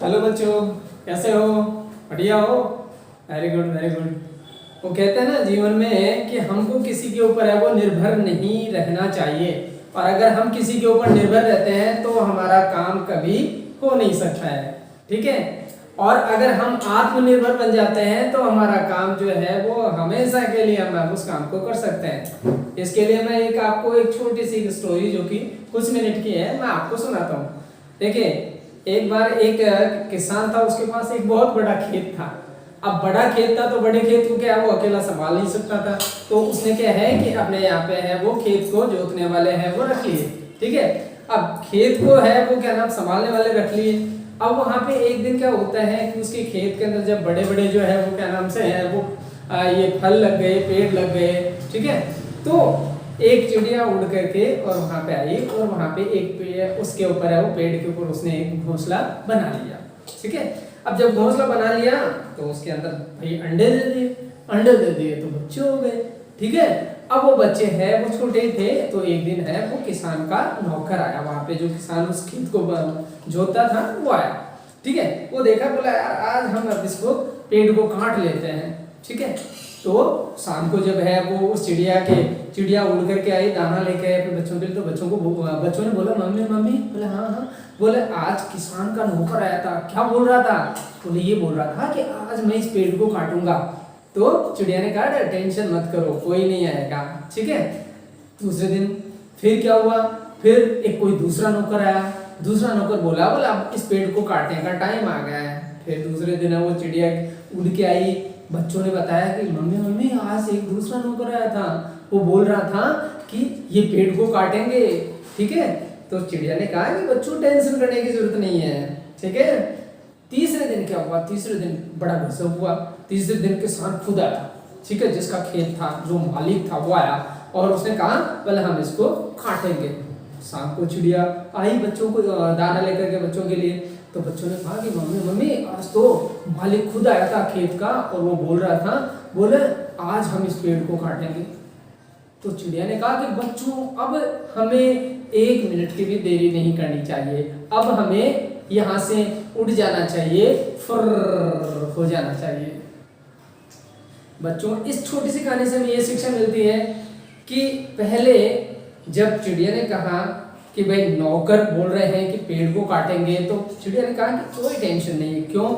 Hello बच्चों, कैसे हो? बढ़िया हो? Very good very good. वो कहते हैं ना जीवन में कि हमको किसी के ऊपर है वो निर्भर नहीं रहना चाहिए, और अगर हम किसी के ऊपर निर्भर रहते हैं तो हमारा काम कभी हो नहीं सकता है। ठीक है। और अगर हम आत्मनिर्भर बन जाते हैं तो हमारा काम जो है वो हमेशा के लिए हम उस काम को कर सकते हैं। इसके लिए मैं आपको एक छोटी सी स्टोरी जो कि कुछ मिनट की है मैं आपको सुनाता हूँ। देखिए, एक बार एक किसान था, उसके पास एक बहुत बड़ा खेत था। अब बड़ा खेत था तो बड़े खेत को क्या वो अकेला संभाल नहीं सकता था, तो उसने क्या है कि अपने यहाँ पे है वो खेत को जोतने वाले हैं वो रख लिए। ठीक है। अब खेत को है वो क्या नाम संभालने वाले रख लिए। अब वहां पे एक दिन क्या होता है कि उसके खेत के अंदर जब बड़े बड़े जो है वो क्या नाम से है वो ये फल लग गए, पेड़ लग गए। ठीक है। तो एक चिड़िया उड़ करके और वहां पे आई, और वहां पे एक पेड़ उसके ऊपर है वो पेड़ के ऊपर उसने एक घोंसला बना लिया। ठीक है। अब जब घोंसला बना लिया तो उसके अंदर भाई अंडे दे दिए, अंडे दे दिए तो बच्चे हो गए। ठीक है। अब वो बच्चे हैं वो छोटे थे, तो एक दिन है वो किसान का नौकर आया वहां पे, जो किसान उस खेत को जोतता था वो आया। ठीक है। वो देखा, बोला यार आज हम अब इसको पेड़ को काट लेते हैं। ठीक है। तो शाम को जब है वो उस चिड़िया उड़ करके आई, दाना लेके आए अपने बच्चों के लिए, तो बच्चों ने बोला मम्मी मम्मी। बोले हाँ हाँ। बोले आज किसान का नौकर आया था, क्या बोल रहा था? बोले ये बोल रहा था कि आज मैं इस पेड़ को काटूंगा। तो चिड़िया ने कहा टेंशन मत करो, कोई नहीं आएगा। ठीक है। दूसरे दिन फिर क्या हुआ, फिर एक कोई दूसरा नौकर आया। दूसरा नौकर बोला अब इस पेड़ को काटने का टाइम आ गया है। फिर दूसरे दिन वो चिड़िया उड़ के आई, बच्चों ने बताया कि मम्मी मम्मी आज एक दूसरा नौकर आया था, वो बोल रहा था कि ये पेड़ को काटेंगे। ठीक है। तो चिड़िया ने कहा कि बच्चों टेंशन करने की जरूरत नहीं है। ठीक है। तीसरे दिन क्या हुआ, तीसरे दिन बड़ा गजब हुआ। तीसरे दिन किसान खुद आया। ठीक है। जिसका खेत था, जो मालिक था वो आया, और उसने कहा पहले हम इसको काटेंगे। शाम को चिड़िया आई बच्चों को दाना लेकर के बच्चों के लिए, तो बच्चों ने कहा कि मम्मी मम्मी आज तो मालिक खुद आया था खेत का, और वो बोल रहा था, बोले आज हम इस पेड़ को काटेंगे। तो चिड़िया ने कहा कि बच्चों अब हमें एक मिनट की भी देरी नहीं करनी चाहिए, अब हमें यहाँ से उड़ जाना चाहिए, फुर्र हो जाना चाहिए। बच्चों इस छोटी सी कहानी से हमें ये शिक्षा मिलती है कि पहले जब चिड़िया ने कहा कि भाई नौकर बोल रहे हैं कि पेड़ को काटेंगे, तो चिड़िया ने कहा कि कोई टेंशन नहीं है। क्यों?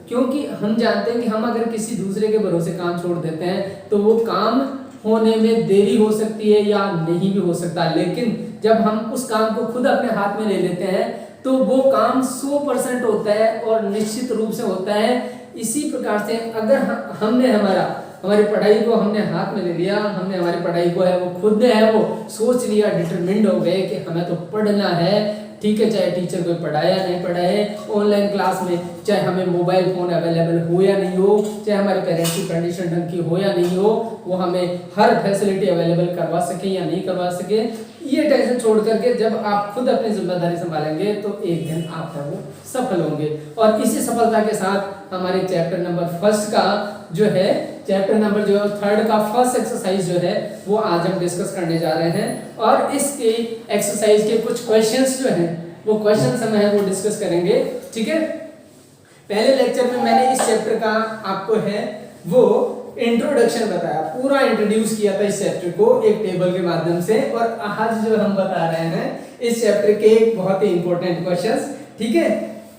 क्योंकि हम जानते हैं कि हम अगर किसी दूसरे के भरोसे काम छोड़ देते हैं तो वो काम होने में देरी हो सकती है या नहीं भी हो सकता, लेकिन जब हम उस काम को खुद अपने हाथ में ले लेते हैं तो वो काम 100% होता है और निश्चित रूप से होता है। इसी प्रकार से अगर हमने हमारी पढ़ाई को हमने हाथ में ले लिया, हमने हमारी पढ़ाई को है वो खुद ने है वो सोच लिया, डिटरमिन्ड हो गए कि हमें तो पढ़ना है। ठीक है। चाहे टीचर कोई पढ़ाया नहीं पढ़ाए, ऑनलाइन क्लास में चाहे हमें मोबाइल फोन अवेलेबल हो या नहीं हो, चाहे हमारे पेरेंट्स की कंडीशन ढंग की हो या नहीं हो, वो हमें हर फैसिलिटी अवेलेबल करवा सके या नहीं करवा सके, ये टेंशन छोड़ करके जब आप खुद अपनी जिम्मेदारी संभालेंगे तो एक दिन आप है वो सफल होंगे। और इसी सफलता के साथ हमारे चैप्टर नंबर फर्स्ट का जो है चैप्टर नंबर जो थर्ड का फर्स्ट एक्सरसाइज जो है वो आज हम डिस्कस करने जा रहे हैं, और इसके एक्सरसाइज के कुछ क्वेश्चंस जो हैं वो क्वेश्चंस हम है वो डिस्कस करेंगे। ठीक है। पहले लेक्चर में मैंने इस चैप्टर का आपको है वो इंट्रोडक्शन बताया, पूरा इंट्रोड्यूस किया था इस चैप्टर को एक टेबल के माध्यम से, और आज जो हम बता रहे हैं इस चैप्टर के बहुत ही इंपॉर्टेंट क्वेश्चंस। ठीक है।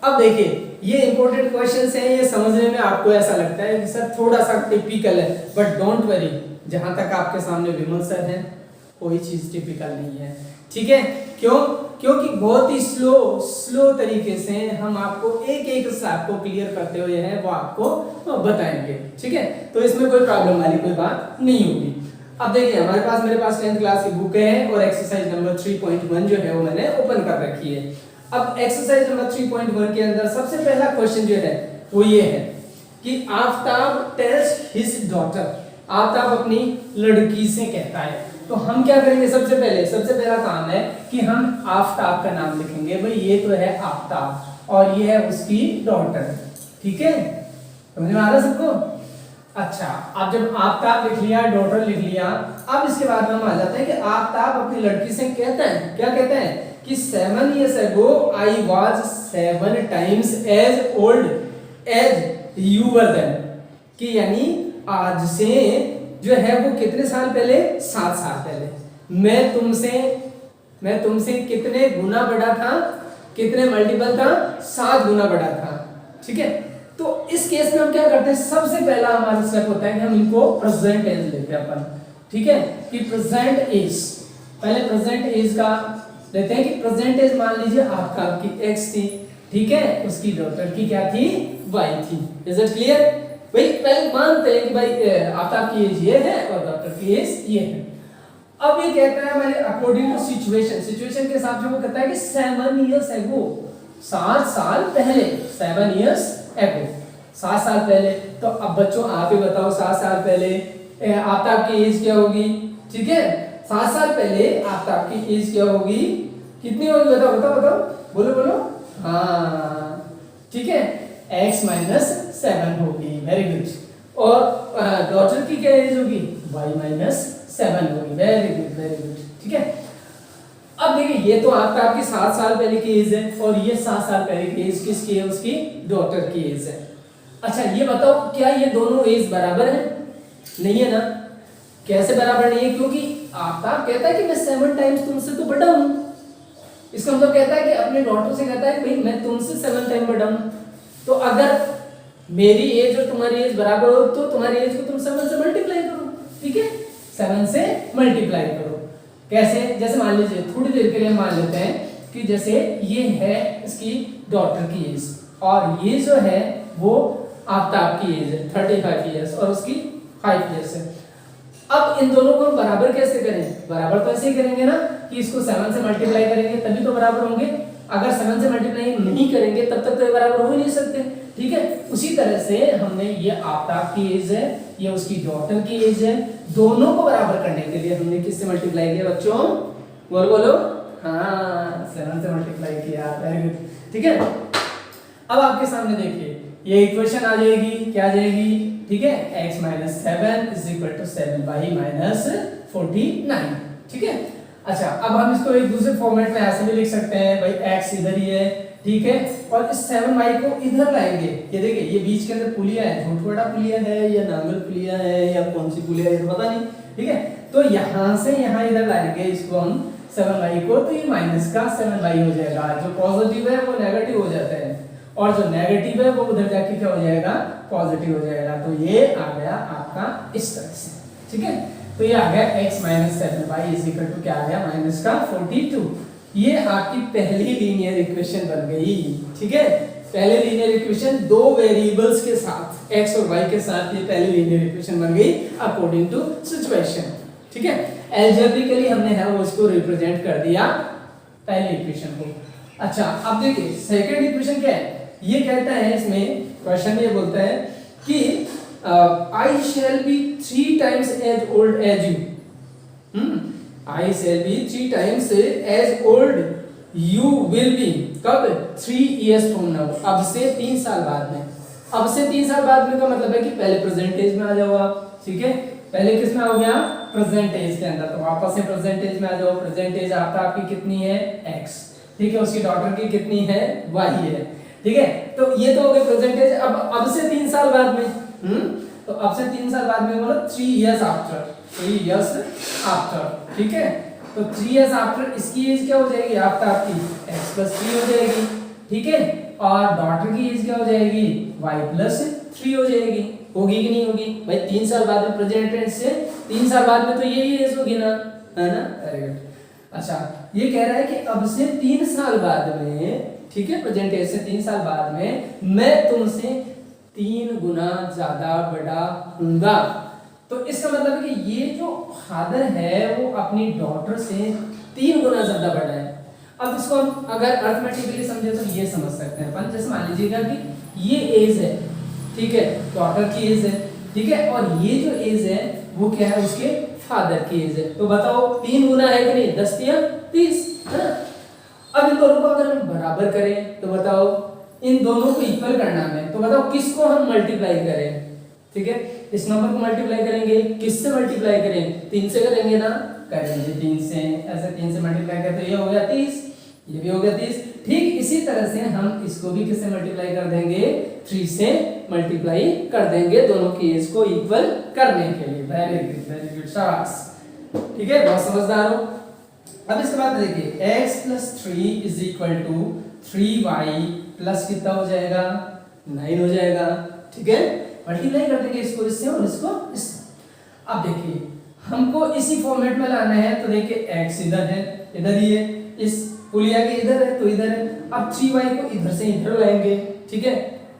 अब देखिए ये इंपॉर्टेंट क्वेश्चंस हैं, ये समझने में आपको ऐसा लगता है कि सर थोड़ा सा टिपिकल है, बट डोंट वरी, जहां तक आपके सामने विमल सर हैं कोई चीज टिपिकल नहीं है। ठीक है। क्यों? क्योंकि बहुत ही स्लो तरीके से हम आपको एक एक स्टेप को क्लियर करते हुए है वो आपको बताएंगे। ठीक है। तो इसमें कोई प्रॉब्लम वाली कोई बात नहीं होगी। अब देखिए मेरे पास 10th क्लास की बुक है और एक्सरसाइज नंबर 3.1 जो है वो मैंने ओपन कर रखी है। अब एक्सरसाइज नंबर 3.1 के अंदर सबसे पहला क्वेश्चन जो है वो ये है कि Aftab tales his daughter, Aftab अपनी लड़की से कहता है। तो हम क्या करेंगे, सबसे पहला काम है कि हम आफ्ताब का नाम लिखेंगे। भाई ये तो है आफ्ताब और ये है उसकी डॉटर। ठीक है। समझ में आ रहा सबको? अच्छा, अब जब आफ्ताब लिख लिया, डॉटर लिख लिया, अब इसके बाद में हम आ जाते हैं कि आफ्ताब अपनी लड़की से कहता है, क्या कहता है कि 7 years ago I was 7 times as old as you were then, कि यानी आज से जो है वो कितने साल पहले, 7 साल पहले मैं तुमसे कितने गुना बड़ा था, कितने मल्टीपल था, 7 गुना बड़ा था। ठीक है, तो इस केस में हम क्या करते हैं, सबसे पहला हमारा स्टेप होता है कि हम इनको प्रेजेंट एज लेते हैं अपन। ठीक है, कि प्रेजेंट एज, पहले प्रेजेंट एज का लेते हैं कि प्रेजेंट एज मान लीजिए आपकी x थी, ठीक है, उसकी डॉटर की क्या थी, y थी। Is it clear? भाई पहले मानते हैं कि भाई आपकी एज ये है और डॉटर की एज ये है। अब ये कहता है हमारे अकॉर्डिंग टू सिचुएशन के हिसाब से वो कहता है कि 7 years ago, 7 साल पहले, 7 years ago, 7 साल पहले। तो अब बच्चों आप ही बताओ 7 साल पहले आपकी एज क्या होगी? ठीक है, 7 साल पहले आपकी एज क्या होगी, कितनी होगी बताओ बताओ बताओ, बोलो। हाँ ठीक है, x माइनस 7 होगी। Very good. और डॉटर की क्या एज होगी, y माइनस 7 होगी। Very good. ठीक है, अब देखिए ये तो आपकी 7 साल पहले की एज है और ये 7 साल पहले की एज किसकी है, उसकी डॉटर की एज है। अच्छा ये बताओ क्या ये दोनों एज बराबर है? नहीं है ना। कैसे बराबर नहीं है? क्योंकि आफ्ताब कहता है कि मैं 7 टाइम्स तुमसे तो बड़ा हूं। इसका मतलब कहता है कि अपने डॉटर से कहता है भाई मैं तुमसे 7 टाइम बड़ा हूं। तो अगर मेरी एज और तुम्हारी एज बराबर हो तो तुम्हारी एज को तुम 7 से मल्टीप्लाई करो। ठीक है, 7 से मल्टीप्लाई करो। कैसे? जैसे मान लीजिए थोड़ी देर के लिए मान लेते हैं कि जैसे ये है इसकी डॉटर की एज और ये जो है वो आपकी एज है 35 इयर्स और उसकी 5 इयर्स है। अब इन दोनों को हम बराबर कैसे करें? बराबर तो ऐसे ही करेंगे ना कि इसको 7 से मल्टीप्लाई करेंगे तभी तो बराबर होंगे। अगर 7 से मल्टीप्लाई नहीं करेंगे तब तक तो ये बराबर हो ही नहीं सकते। ठीक है, उसी तरह से हमने ये आपकी एज है, ये उसकी डॉटर की एज है, दोनों को बराबर करने के लिए हमने किससे मल्टीप्लाई किया बच्चों? बोलो। हाँ 7 से मल्टीप्लाई किया। Very good. ठीक है, अब आपके सामने देखिए ये इक्वेशन आ जाएगी, क्या आ जाएगी? ठीक है, x minus 7 is equal to 7y minus 49। ठीक है, अच्छा अब हम इसको एक दूसरे फॉर्मेट में ऐसे भी लिख सकते हैं भाई x इधर ही है, ठीक है, और इस 7y को इधर लाएंगे। ये देखिए ये बीच के अंदर पुलिया है, झूठवाड़ा पुलिया है या नांगल पुलिया है या कौन सी पुलिया है पता नहीं। ठीक है, तो यहाँ से यहाँ इधर लाएंगे इसको हम 7y को, तो ये माइनस का 7y हो जाएगा। जो पॉजिटिव है वो नेगेटिव हो जाता है और जो नेगेटिव है वो उधर जाके क्या हो जाएगा? पॉजिटिव हो जाएगा। तो ये आ गया आपका इस तरह से। ठीक है, तो ये आ गया x minus 7y is equal to क्या आ गया? माइनस का 42। ये आपकी पहली लीनियर इक्वेशन बन गई। ठीक है, पहले लीनियर इक्वेशन दो वेरिएबल्स के साथ x और y के साथ ये पहली लीनियर इक्वेशन बन गई अकॉर्डिंग टू सिचुएशन। ठीक है, अलजेब्रिकली हमने है वो इसको रिप्रेजेंट कर दिया पहली इक्वेशन को। अच्छा अब देखिए सेकंड इक्वेशन क्या है? ये कहता है इसमें क्वेश्चन ये बोलता है कि I shall be 3 times as old as you. I shall be 3 times as old you will be. कब? 3 years from now. अब से 3 साल बाद में। अब से 3 साल बाद में का मतलब है कि पहले प्रेजेंट एज में आ जाओ आप। ठीक है, पहले किस में हो गया? प्रेजेंट एज के अंदर। तो वापस से प्रेजेंट एज में आ जाओ। प्रेजेंट एज आपकी कितनी है? x। ठीक है, उसकी डॉटर की कितनी है? y है। ठीक है, तो ये तो हो गया प्रेजेंट एज। अब से 3 साल बाद में तो अब से 3 साल बाद में बोलो 3 years after, 3 years after। ठीक है, तो 3 years after इसकी एज क्या हो जाएगी? आपकी x plus 3 हो जाएगी। ठीक है, और डॉटर की एज क्या हो जाएगी? y plus 3 हो जाएगी। होगी कि नहीं होगी? भाई 3 साल बाद में प्रेजेंट टेंस से 3 साल बाद में तो यही एज होगी ना, है ना? Very good. अच्छा ये कह रहा है कि अब से 3 साल बाद में, ठीक है, प्रेजेंट टेंस से 3 साल बाद में मैं तुमसे 3 गुना ज्यादा बड़ा हूंगा। तो इसका मतलब है कि ये जो फादर है वो अपनी डॉटर से 3 गुना ज्यादा बड़ा है। अब इसको हम अगर अर्थमेटिकली समझे तो ये समझ सकते हैं अपन। जैसे मान लीजिएगा कि ये एज है, ठीक है, डॉटर की एज है, ठीक है, और ये जो एज है वो क्या है? उसके फादर की एज है। तो बताओ 3 गुना है कि नहीं? 10 या 30, है ना? अब इन दोनों को अगर हम बराबर करें तो बताओ इन दोनों को इक्वल करना है तो बताओ किसको हम मल्टीप्लाई करें? ठीक है, इस नंबर को मल्टीप्लाई करेंगे, किससे मल्टीप्लाई करें? 3 से करेंगे ना? करेंगे 3 से। ऐसे 3 से मल्टीप्लाई करते ये हो गया 30। ये भी हो गया 30। ठीक इसी तरह से हम इसको भी किससे मल्टीप्लाई कर देंगे, 3 से मल्टीप्लाई कर देंगे दोनों की एज को इक्वल करने के लिए। वेरी गुड शाबाश, ठीक है, बहुत समझदार हो। अब इसके बाद देखिए x plus 3 is equal to 3y plus कितना हो जाएगा, 9 हो जाएगा, ठीक है। मल्टीप्लाई कर देंगे इसको इससे और इसको इससे। अब देखिए हमको इसी फॉर्मेट में लाना है, तो देखिए x इधर है, इधर ही है, इस पुलिया के इधर है तो इधर है। अब 3y को इधर से इधर लाएंगे, ठीक है।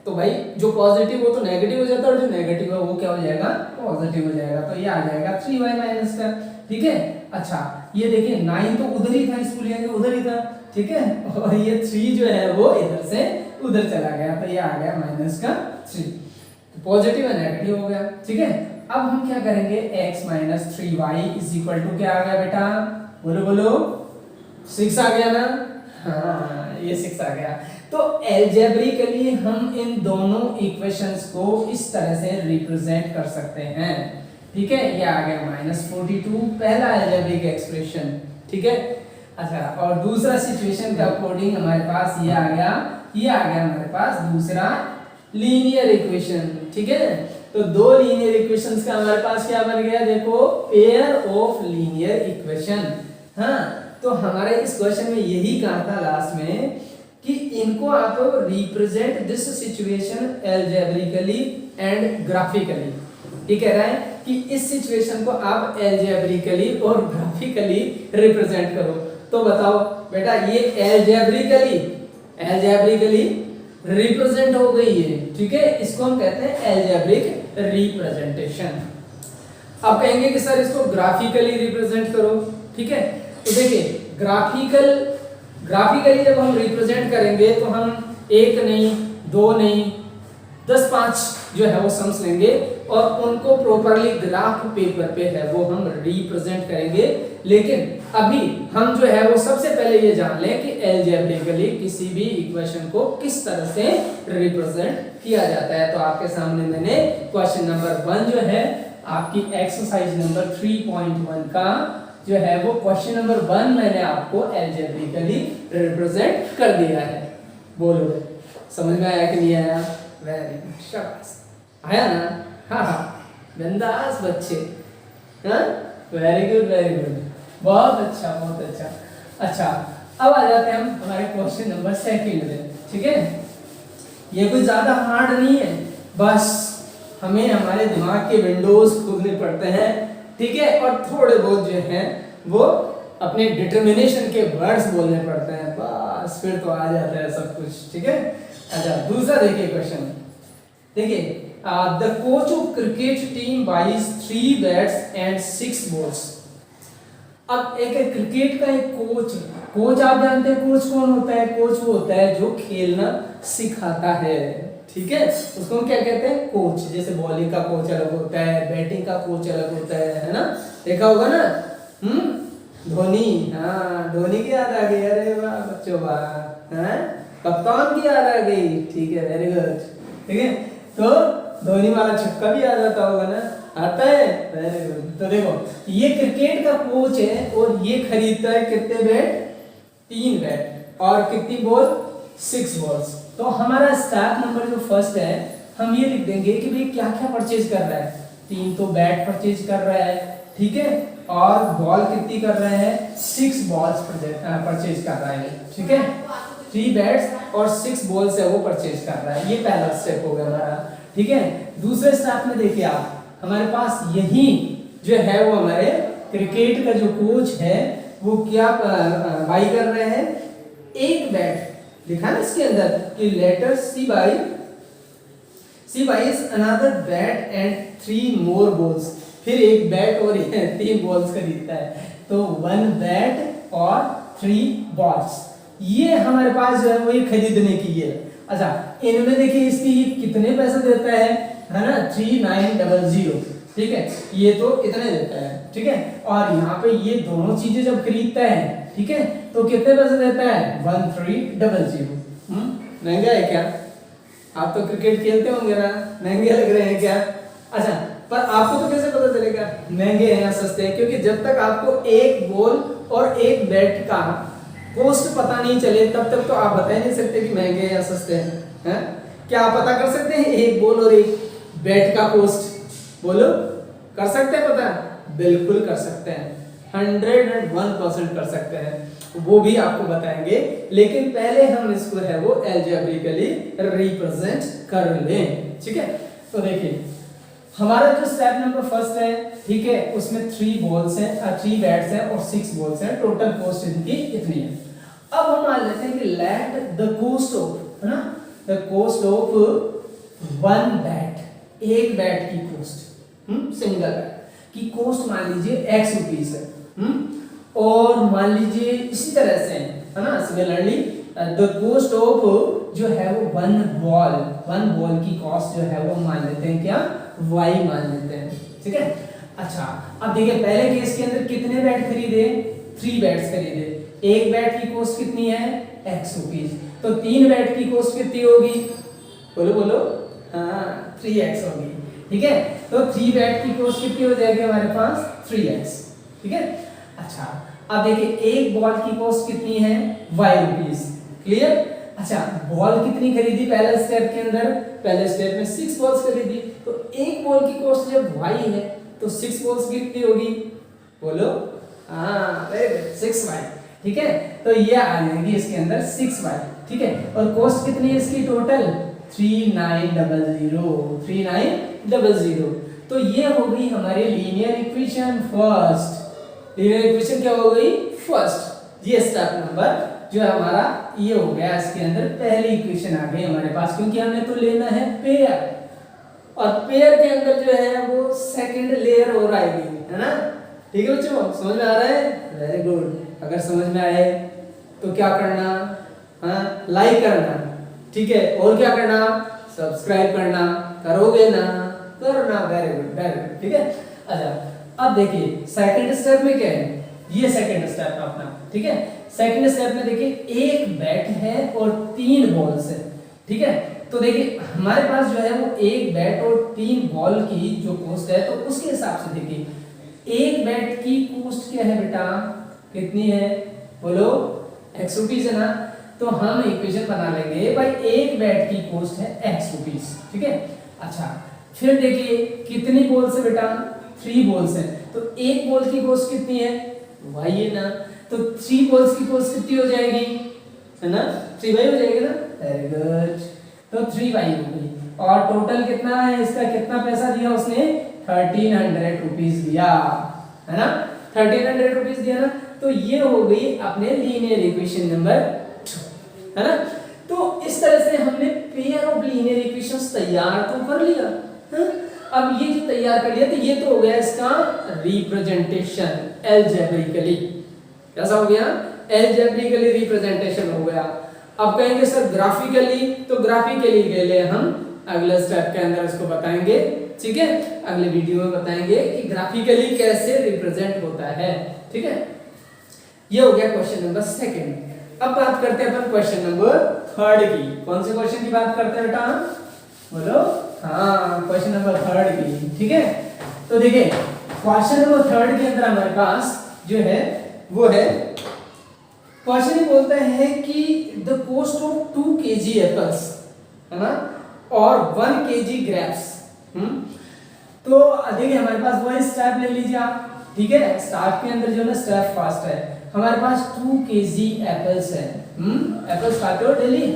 तो भाई जो पॉजिटिव हो तो नेगेटिव हो जाता है और जो नेगेटिव है वो क्या हो जाएगा, पॉजिटिव हो जाएगा। तो ये आ जाएगा 3y माइनस का, ठीक है। अच्छा ये देखिए 9 तो उधर ही था, इस पुलिया के उधर ही था, ठीक है, और ये 3 जो है वो इधर से उधर चला गया, तो ये आ गया माइनस का 3। तो पॉजिटिव है नेगेटिव हो गया, ठीक है। अब हम क्या करेंगे, x minus 3y is equal to क्या आ गया बेटा, बोलो बोलो, 6 आ गया ना, हाँ ये 6 आ गया। तो एल्जेब्रिकली हम इन दोनों इक्वेशंस को इस तरह से रिप्रेजेंट कर सकते हैं, ठीक है। ये आ गया -42 पहला एल्जेब्रिक एक्सप्रेशन, ठीक है। अच्छा और दूसरा सिचुएशन के अकॉर्डिंग हमारे पास ये आ गया, ये आ गया हमारे पास दूसरा लीनियर इक्वेशन, ठीक है। तो दो लीनियर इक्वेशंस का हमारे पास क्या बन गया, देखो पेयर ऑफ लीनियर इक्वेशन। हाँ तो हमारे इस क्वेश्चन में यही कहा था लास्ट में कि इनको आप represent this situation algebraically and graphically. ये कह रहा है कि इस सिचुएशन को आप एल्जेब्रिकली और ग्राफिकली रिप्रेजेंट करो। तो बताओ बेटा ये एल्जेब्रिकली रिप्रेजेंट हो गई है, ठीक है, इसको हम कहते हैं एल्जेब्रिक रिप्रेजेंटेशन। अब कहेंगे कि सर इसको ग्राफिकली रिप्रेजेंट करो, ठीक है। तो देखिए ग्राफिकली जब हम रिप्रेजेंट करेंगे तो हम 1 नहीं 2 नहीं 10-5 जो है वो सम्स लेंगे और उनको प्रॉपर्ली ग्राफ पेपर पे है वो हम रिप्रेजेंट करेंगे। लेकिन अभी हम जो है वो सबसे पहले ये जान लें कि एल्जेब्रिकली किसी भी इक्वेशन को किस तरह से रिप्रेजेंट किया जाता है। तो आपके सामने मैंने क्वेश्चन नंबर 1 जो है आपकी एक्सरसाइज नंबर 3.1 का जो है वो क्वेश्चन नंबर 1 मैंने आपको एल्जेब्रिकली रिप्रेजेंट कर दिया है। बोलो समझ में आया कि नहीं आया? वेरी गुड, शाबाश, आया ना? हाँ बिंदास बच्चे, हाँ वेरी गुड बहुत अच्छा बहुत अच्छा। अच्छा अब आ जाते हैं हम हमारे क्वेश्चन नंबर 2 में, ठीक है। ये कुछ ज्यादा हार्ड नहीं है, बस हमें हमारे दिमाग के विंडोज खोलने पड़ते हैं, ठीक है, और थोड़े बहुत जो हैं वो अपने डिटर्मिनेशन के वर्ड्स बोलने पड़ते हैं, बस फिर तो आ जाता है सब कुछ, ठीक है। अच्छा दूसरा देखिए क्वेश्चन, देखिए the coach of cricket team buys 3 bats and 6 balls. अब एक क्रिकेट का एक कोच आप जानते हैं कोच कौन होता है? कोच वो होता है जो खेलना सिखाता है, ठीक है, उसको हम क्या कहते हैं? कोच। जैसे बॉलिंग का कोच अलग होता है, बैटिंग का कोच अलग होता है ना, देखा होगा ना। धोनी, हाँ धोनी की याद आ गई, अरे वाह बच्चों वाह, हैं कप्तान की याद आ गई, ठीक है वेरी गुड, ठीक है। तो धोनी वाला छक्का भी याद आता होगा ना, आता है, वेरी गुड। तो देखो ये क्रिकेट का कोच है और ये खरीदता है कितने बैट? 3 बैट और कितनी बॉल? 6 बॉल्स। तो हमारा स्टार्ट नंबर जो फर्स्ट है हम ये लिख देंगे कि भाई क्या क्या परचेज कर रहा है। 3 तो बैट परचेज कर रहा है, ठीक है, और बॉल कितनी कर रहा है? 6 बॉल्स परचेज कर रहा है, ठीक है। 3 बैट्स और 6 बॉल्स है वो परचेज कर रहा है, ये पहला स्टेप हो गया हमारा, ठीक है। दूसरे स्टेप में देखिए आप हमारे पास यही जो है वो हमारे क्रिकेट का जो कोच है वो क्या बाई कर रहे हैं? 1 बैट लिखा ना इसके अंदर कि later c buys another bat and 3 more balls. फिर 1 बैट और 3 बॉल्स खरीदता है, तो 1 बैट और 3 बॉल्स। ये हमारे पास जो है वो ये खरीदने की है। अच्छा इनमें देखिए इसकी ये कितने पैसे देता है ना? 3900, ठीक है, ये तो इतने देता है, ठीक है। और यहाँ पे ये दोनों चीजें जब खरीदता है, ठीक है, तो कितने पैसे देता है? 1300। महंगा है क्या? आप तो क्रिकेट खेलते होंगे ना, महंगे लग रहे हैं क्या? अच्छा पर आपको तो कैसे पता चलेगा महंगे हैं या सस्ते हैं? क्योंकि जब तक आपको 1 बॉल और 1 बैट का कॉस्ट पता नहीं चले तब तक तो आप बता ही नहीं सकते कि महंगे हैं या सस्ते हैं। क्या आप पता कर सकते हैं एक बॉल और एक बैट का कॉस्ट? बोलो, कर सकते हैं पता? बिल्कुल कर सकते हैं, 101% कर सकते हैं, वो भी आपको बताएंगे। लेकिन पहले हम इसको है वो अलजेब्रिकली रिप्रेजेंट कर लें, ठीक है। तो देखिए हमारा जो स्टेप नंबर फर्स्ट है, ठीक है, उसमें 3 बॉल्स हैं, 3 बैट्स हैं और 6 बॉल्स हैं, टोटल कॉस्ट इनकी इतनी है। अब हम मान लेते हैं कि लेट द कॉस्ट ऑफ, है ना, द कॉस्ट ऑफ 1 बैट, एक बैट की कॉस्ट, सिंगल बैट की कॉस्ट मान लीजिए x रुपीस है, और मान लीजिए इसी तरह से, है ना, सिमिलरली द कॉस्ट ऑफ जो है वो 1 बॉल की कॉस्ट जो है वो मान लेते हैं क्या, y मान लेते हैं, ठीक है। अच्छा अब देखिए पहले केस के अंदर कितने बैट खरीदे, 3 बैट्स खरीदे, एक बैट की कॉस्ट कितनी है, x रुपीस, तो 3 बैट की कॉस्ट कितनी होगी, बोलो बोलो, हाँ 3x होगी, ठीक है। तो 3 बैट की कॉस्ट कितनी हो जाएगी हमारे पास, 3x, ठीक है। अच्छा अब देखिए एक बॉल की कॉस्ट कितनी है, y रुपीस, क्लियर। अच्छा बॉल कितनी खरीदी पहले स्टेप के अंदर, पहले स्टेप में 6 बॉल्स खरीदी, तो एक बॉल की कॉस्ट जब y है तो 6 बॉल्स की कितनी होगी, बोलो, हाँ 6y, ठीक है। तो ये आ जाएगी इसके अंदर 6y, ठीक है। और कॉस्ट कितनी है इसकी टोटल, 3900। तो ये हो गई हमारी linear equation first. Linear equation क्या हो गई, फर्स्ट। ये स्टेप नंबर जो है हमारा ये हो गया, इसके अंदर पहली इक्वेशन आ गई हमारे पास, क्योंकि हमने तो लेना है पेयर, और पेयर के अंदर जो है वो सेकंड लेयर और आएगी, है ना, ठीक है बच्चों, समझ में आ रहा है, वेरी गुड। अगर समझ में आए तो क्या करना, हाँ लाइक करना, ठीक है, और क्या करना, सब्सक्राइब करना, करोगे ना, करना, वेरी गुड वेरी गुड, ठीक है। अच्छा अब देखिए सेकंड स्टेप में क्या है, ये सेकंड स्टेप है अपना, ठीक है। सेकंड स्टेप में देखिए एक बैट है और 3 बॉल्स है, ठीक है। तो देखिए हमारे पास जो है वो एक बैट और 3 बॉल की जो कॉस्ट है, तो उसके हिसाब से देखिए एक बैट की कॉस्ट क्या है बेटा, कितनी है, बोलो, x रुपीस है ना, तो हम इक्वेशन बना लेंगे भाई एक बैट की कॉस्ट है x रुपीस, ठीक है। अच्छा फिर देखिए कितनी बॉल्स है बेटा, 3 बॉल्स है, तो एक बॉल की कॉस्ट कितनी है, y है ना, तो 3 बॉल्स की कॉस्ट कितनी हो जाएगी, है ना, 3y हो जाएगी ना, वेरी गुड। तो 3y हो गई, और टोटल कितना है इसका, कितना पैसा दिया उसने, 1300 रुपीस दिया, है ना, 1300 रुपीस दिया ना। तो ये हो गई अपने लीनियर इक्वेशन नंबर 2, है ना। तो इस तरह से हमने पेयर ऑफ लीनियर इक्वेशंस तैयार तो कर लिया, है? अब ये जो तैयार कर लिया तो ये तो हो गया इसका रिप्रेजेंटेशन अलजेब्रिकली, कैसा हो गया, अलजेब्रिकली रिप्रेजेंटेशन हो गया। अब कहेंगे सर ग्राफिकली, तो ग्राफिकली के लिए हम अगले स्टेप के अंदर इसको बताएंगे, ठीक है, अगले वीडियो में बताएंगे कि ग्राफिकली कैसे रिप्रेजेंट होता है, ठीक है। ये हो गया क्वेश्चन नंबर सेकंड। अब बात करते हैं अपन क्वेश्चन नंबर थर्ड की। कौन से क्वेश्चन की बात करते हैं बेटा, बोलो, हाँ क्वेश्चन नंबर थर्ड की, ठीक है। तो देखिए क्वेश्चन नंबर थर्ड के अंदर हमारे पास जो है वो है, क्वेश्चन ये बोलता है कि the cost of 2 kg apples, है ना, और 1 kg ग्रेप्स, तो देखिए हमारे पास वो स्टेप ले लीजिए आप, ठीक है। स्टार्ट के अंदर जो है स्टेप फास्ट है, हमारे पास 2 kg एप्पल्स है, एप्पल्स खाते हो डेली,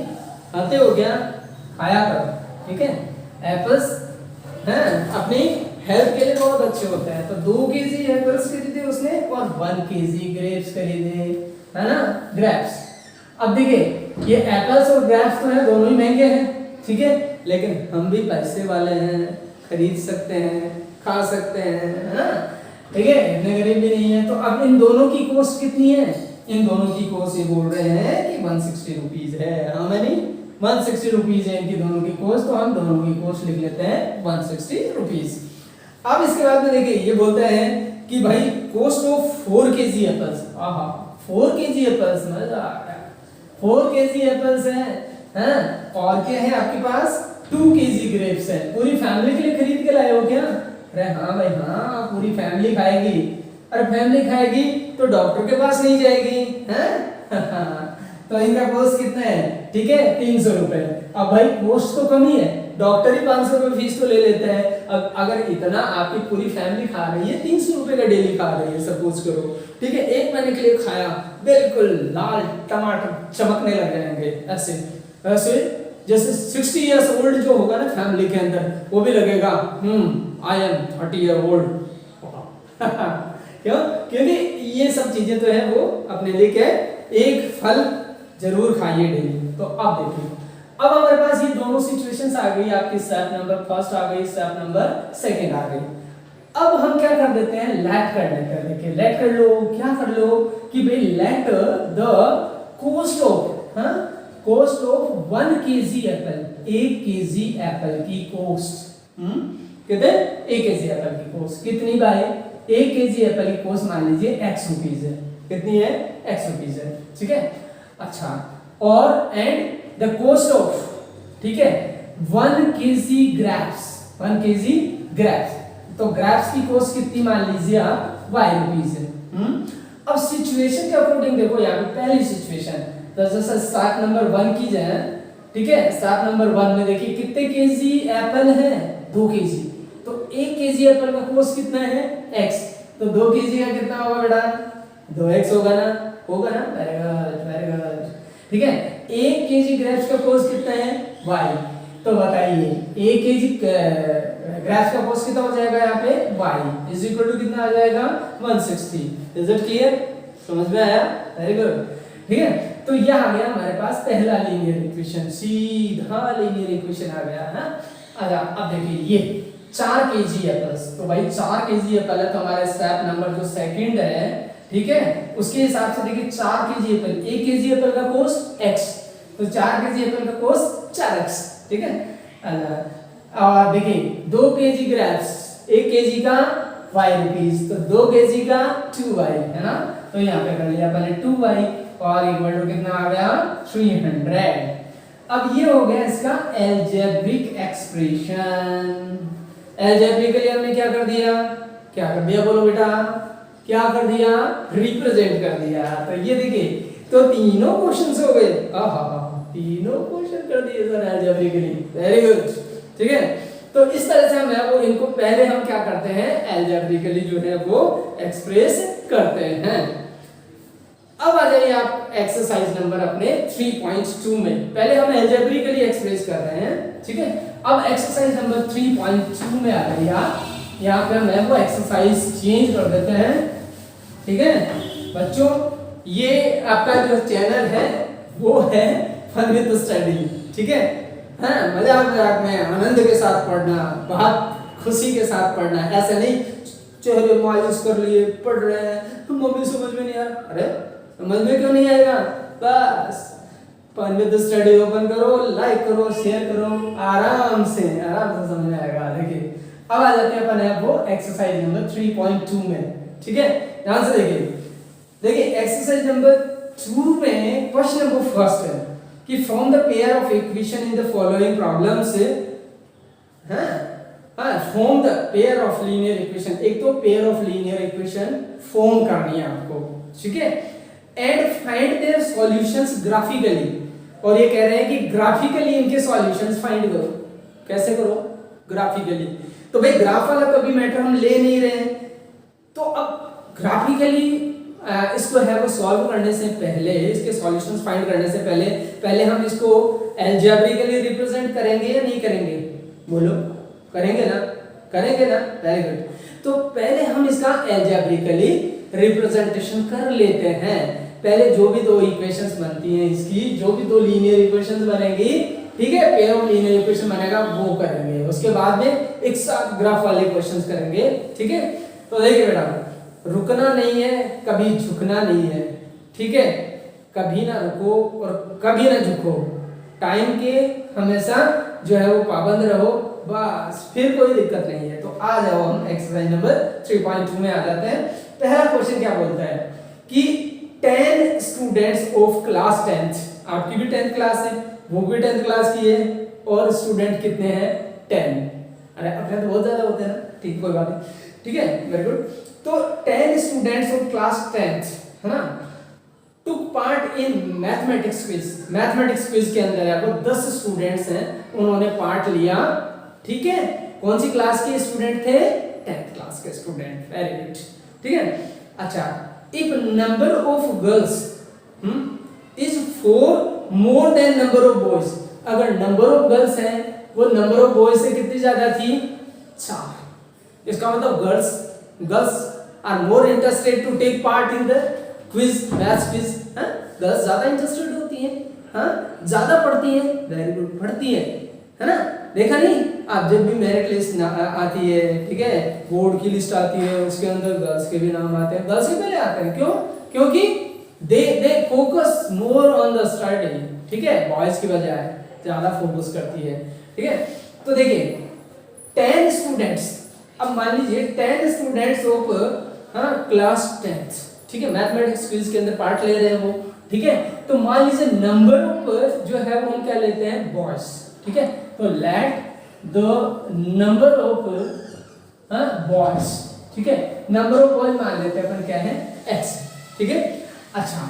खाते हो क्या, खाया करो, ठीक है। एप्पल्स हैं अपनी हेल्थ के लिए बहुत अच्छे होते हैं, तो 2 kg एप्पल्स खरीदे उसने और 1 kg ग्रेप्स खरीदे, है ना, ग्रेप्स। अब देखिए ये एप्पल्स और ग्रेप्स तो है दोनों ही महंगे हैं, ठीक है, लेकिन हम भी पैसे वाले हैं, खरीद सकते हैं, खा सकते हैं, है ना, ठीक है, इतने गरीब भी नहीं है। तो अब इन दोनों की कॉस्ट कितनी है, इन दोनों की कॉस्ट ये बोल रहे हैं कि 160 रुपीज है, हाँ मैंने 160 रुपीज है इनकी दोनों की कॉस्ट, तो हम दोनों की कॉस्ट लिख लेते हैं 160 रुपीज। अब इसके बाद में देखिए ये बोलते हैं कि भाई कॉस्ट ऑफ 4 kg एप्पल्स, आहा 4 kg एप्पल्स, मजा आ गया, 4 kg एप्पल्स हैं, और क्या है आपके पास 2 kg ग्रेप्स है, पूरी फैमिली के लिए खरीद के लाए हो क्या, अरे हाँ भाई हाँ, पूरी फैमिली खाएगी, अरे फैमिली खाएगी तो डॉक्टर के पास नहीं जाएगी, हैं, तो इनका कोस्ट कितना है, ठीक है, 300 रुपए। अब भाई कोस्ट तो कम ही है, डॉक्टर ही 500 रुपए फीस तो ले लेते हैं। अब अगर इतना आपकी पूरी फैमिली खा रही है, 300 रुपए का डेली खा रही है सपोज करो, ठीक है, एक महीने के लिए खाया, बिल्कुल लाल टमाटर चमकने लग जाएंगे ऐसे ऐसे, जैसे 60 इयर्स ओल्ड जो होगा ना फैमिली के अंदर, वो भी लगेगा आई एम 30 ईयर ओल्ड। क्यों? क्योंकि ये सब चीजें तो है वो अपने लिए क्या, एक फल जरूर खाइए डेली। तो अब देखिए, अब हमारे पास ये दोनों सिचुएशंस आ गई, आपकी स्टेप नंबर फर्स्ट आ गई, स्टेप नंबर सेकंड आ गई। अब हम क्या कर देते हैं, लेट कर लेते हैं। देखिए लेट कर लो, क्या कर लो कि भाई लेट द कोस्ट ऑफ, हाँ, cost of 1 kg apple, 1 kg apple की कोस्ट, कितने, 1 kg एप्पल की कोस्ट कितनी भाई, 1 kg एप्पल की कोस्ट मान लीजिए x रुपीज है, कितनी है, x रुपीज है, ठीक है। अच्छा, और एंड द कोस्ट ऑफ, ठीक है, 1 kg ग्रेप्स, 1 kg ग्रेप्स, तो ग्रेप्स की कोस्ट कितनी मान लीजिए आप, y रुपीज है। अब सिचुएशन के अकॉर्डिंग देखो, यहाँ पे पहली सिचुएशन, तो जैसे स्टार्ट नंबर 1 की जाए, ठीक है, स्टार्ट नंबर 1 में देखिए कितने केजी एप्पल है, 2 kg, तो 1 kg एप्पल का कोस्ट कितना है, x, तो 2 kg का कितना होगा बेटा, 2x होगा ना, होगा ना, वेरी गुड वेरी गुड, ठीक है। 1 kg ग्रेप्स का कोस्ट कितना है, y, तो बताइए 1 kg ग्रेप्स का कोस्ट कितना हो जाएगा यहाँ पे, y इज इक्वल टू कितना आ जाएगा, 160। इज इट क्लियर, समझ में आया, वेरी गुड, ठीक है। तो यह आ गया हमारे पास पहला लीनियर इक्वेशन, सीधा लीनियर इक्वेशन आ गया है। अच्छा, अब देखिए ये 4 kg एप्पल्स, तो भाई 4 kg एप्पल है, तो हमारा स्टेप नंबर जो सेकंड है, ठीक है, उसके हिसाब से देखिए 4 kg एप्पल, 1 kg एप्पल का कोस्ट x, तो 4 kg एप्पल का कोस्ट 4x, ठीक है। और देखिए 2 kg ग्रेप्स, 1 kg का y रुपीस, तो 2 kg का 2y है ना, तो यहाँ पे कर लिया पहले 2y और इक्वल टू कितना आ गया, 300। अब ये हो गया इसका एल्जेब्रिक एक्सप्रेशन। एल्जेब्रिकली हमने क्या कर दिया, क्या कर दिया बोलो बेटा, क्या कर दिया, रिप्रेजेंट कर दिया। तो ये देखिए, तो तीनों क्वेश्चंस हो गए, तीनों क्वेश्चन कर दिए सर एल्जेब्रिकली, वेरी गुड, ठीक है। तो इस तरह से हम है वो इनको पहले हम क्या करते हैं, एल्जेब्रिकली जो है वो एक्सप्रेस करते हैं। अब आ जाइए आप एक्सरसाइज नंबर अपने 3.2 में, पहले हम एल्जेब्रिकली एक्सप्रेस कर रहे हैं, ठीक है। अब एक्सरसाइज नंबर 3.2 में आ गई आप, यहाँ पे हम वो एक्सरसाइज चेंज कर देते हैं, ठीक है बच्चों। ये आपका जो चैनल है वो है फन विद स्टडी, ठीक है, हाँ, मजाक में आनंद के साथ पढ़ना, बहुत खुशी के साथ पढ़ना, ऐसे नहीं चेहरे मायूस कर लिए पढ़ रहे हैं, मम्मी समझ में नहीं आ रहा, अरे समझ में क्यों नहीं आएगा, बस फन विद स्टडी ओपन करो, लाइक करो, शेयर करो, आराम से समझ में आएगा। देखिए अब आ जाते हैं अपन वो एक्सरसाइज नंबर 3.2 में, ठीक है। ध्यान से देखिए एक्सरसाइज नंबर 2 में क्वेश्चन नंबर फर्स्ट है कि from the pair of equation in the following problems, form the pair of linear equation, एक तो pair of linear equation form करनी है आपको, ठीक है, and find their solutions graphically, और ये कह रहे हैं कि ग्राफिकली इनके सॉल्यूशंस फाइंड करो। कैसे करो, ग्राफिकली, तो भाई ग्राफ वाला कभी मैटर हम ले नहीं रहे हैं, तो अब ग्राफिकली इसको है वो सॉल्व करने से पहले, इसके सॉल्यूशंस फाइंड करने से पहले हम इसको एल्जेब्रिकली रिप्रेजेंट करेंगे या नहीं करेंगे, बोलो, करेंगे ना, करेंगे ना, वेरी गुड। तो पहले हम इसका एल्जेब्रिकली रिप्रेजेंटेशन कर लेते हैं। पहले जो भी दो इक्वेशंस बनती हैं इसकी, जो भी दो लीनियर इक्वेशंस बनेंगी, ठीक है, पेयर ऑफ लीनियर इक्वेशन बनेगा वो करेंगे, उसके बाद में एक साथ ग्राफ वाले क्वेश्चंस करेंगे, ठीक है। तो देखिए बेटा, रुकना नहीं है, कभी झुकना नहीं है, ठीक है, कभी ना रुको और कभी ना झुको, टाइम के हमेशा जो है वो पाबंद रहो, बस फिर कोई दिक्कत नहीं है। तो आ जाओ हम एक्सरसाइज नंबर 3.2 में आ जाते हैं। पहला क्वेश्चन क्या बोलता है कि 10 स्टूडेंट्स ऑफ क्लास 10th, आपकी भी 10th क्लास है, वो भी 10th क्लास की है, और स्टूडेंट कितने हैं, 10। अरे अपने तो बहुत ज्यादा होते हैं ना, ठीक, कोई बात नहीं, ठीक है, वेरी गुड। तो 10 स्टूडेंट्स ऑफ क्लास 10th, है ना, took part in mathematics quiz। Mathematics quiz के अंदर है वो 10 स्टूडेंट्स हैं, उन्होंने पार्ट लिया। ठीक है, कौन सी क्लास के स्टूडेंट थे? 10th क्लास के स्टूडेंट। Very good. ठीक है, अच्छा, if number of girls is 4 more than number of boys, अगर नंबर ऑफ गर्ल्स हैं वो नंबर ऑफ बॉयज से कितनी ज्यादा थी? 4। इसका मतलब girls are more interested to take part in the quiz, maths quiz. Girls ज्यादा इंटरेस्टेड होती हैं, ज्यादा पढ़ती हैं। वेरी गुड, पढ़ती है ना? देखा नहीं आप, जब भी मेरिट लिस्ट आती है, ठीक है, बोर्ड की लिस्ट आती है, उसके अंदर गर्ल्स के भी नाम आते हैं, गर्ल्स के पहले आते हैं। क्यों? क्योंकि they focus more on the study. ठीक है, बॉयज की बजाय ज्यादा फोकस करती है। ठीक है, तो देखिए 10 स्टूडेंट्स, अब मान लीजिए 10 स्टूडेंट्स ऑफ क्लास 10th, ठीक है, मैथमेटिक्स क्विज के अंदर पार्ट ले रहे हैं वो। ठीक है, तो मान लीजिए नंबर ऑफ जो है वो हम क्या लेते हैं? बॉयज। ठीक है, तो let the number of boys, ठीक है, नंबर ऑफ बॉयज मान लेते हैं अपन क्या है? x। ठीक है, अच्छा,